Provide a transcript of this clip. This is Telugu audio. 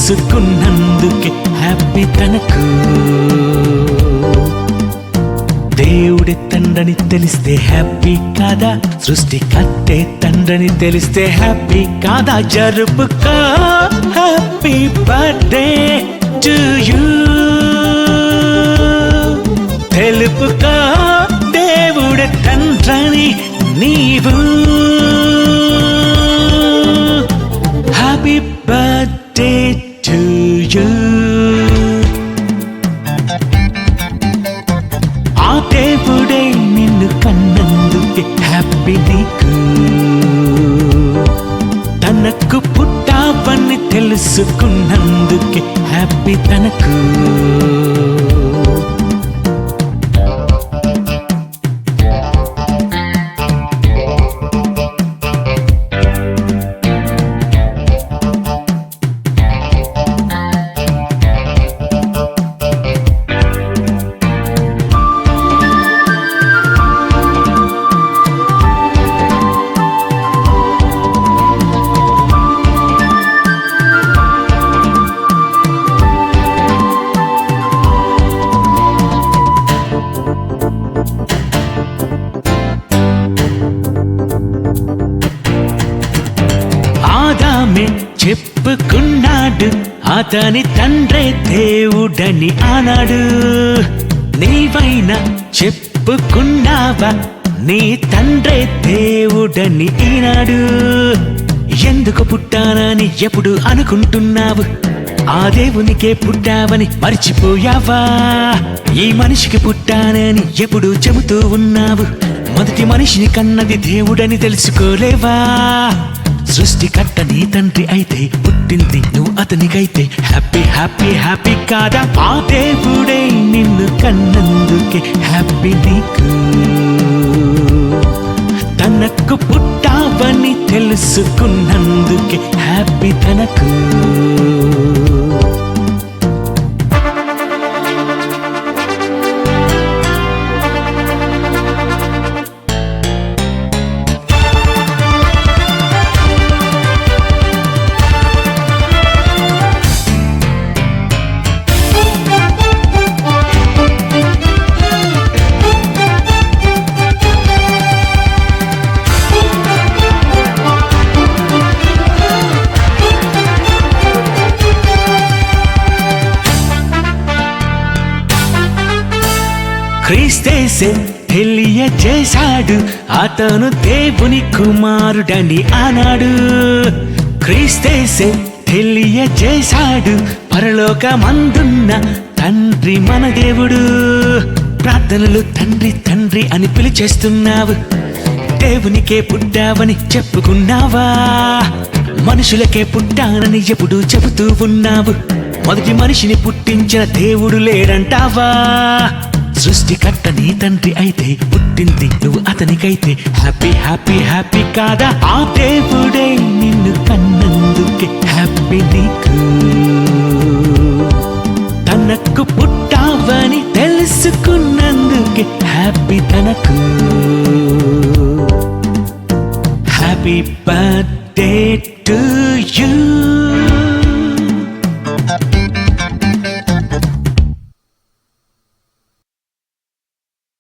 తెలుసుకున్నందుకే హ్యాపీ తనకు. దేవుడే తండ్రని తెలిస్తే హ్యాపీ కాదా? సృష్టికర్తే తండ్రని తెలిస్తే హ్యాపీ కాదా? జరుపుకో హ్యాపీ బర్త్డే టు యూ. తెలుపుకో దేవుడే తండ్రని నీవు. Happy birthday to you. ఆ దేవుడే నిన్ను కన్నందుకే హ్యాపీ నీకు. తనకు పుట్టావని తెలుసుకున్నందుకే హ్యాపీ తనకు. ఆదామే చెప్పుకున్నాడు అతని తండ్రే దేవుడని ఆనాడు. నీవైనా చెప్పుకున్నావా నీ తండ్రే దేవుడని ఈనాడు? ఎందుకు పుట్టానని ఎప్పుడు అనుకుంటున్నావు? ఆ దేవునికే పుట్టావని మర్చిపోయావా? ఈ మనిషికి పుట్టానని ఎప్పుడు చెబుతూ ఉన్నావు. మొదటి మనిషిని కన్నది దేవుడని తెలుసుకోలేవా? సృష్టికర్త నీ తండ్రి అయితే పుట్టింది నువ్వు అతనికైతే హ్యాపీ హ్యాపీ హ్యాపీ కాదా? ఆ దేవుడే నిన్ను కన్నందుకే హ్యాపీ నీకు. తనకు పుట్టావని తెలుసుకున్నందుకే హ్యాపీ తనకు. క్రీస్తేసే తెలియజేశాడు అతను దేవుని కుమారుడని ఆనాడు. క్రీస్తేసే తెలియజేశాడు పరలోకమందున్న తండ్రి మన దేవుడు. ప్రార్థనలు తండ్రి తండ్రి అని పిలిచేస్తున్నావు. దేవునికే పుట్టావని చెప్పుకున్నావా? మనుషులకే పుట్టానని ఎప్పుడు చెబుతూ ఉన్నావు. మొదటి మనిషిని పుట్టించిన దేవుడు లేడంటావా? సృష్టికర్త నీ తండ్రి అయితే పుట్టింది నువ్వు అతనికైతే హ్యాపీ హ్యాపీ హ్యాపీ కాదా? ఆ దేవుడే నిన్ను కన్నందుకే హ్యాపీ నీకు. తనకు పుట్టావని తెలుసుకున్నందుకే హ్యాపీ తనకు. Happy birthday to you.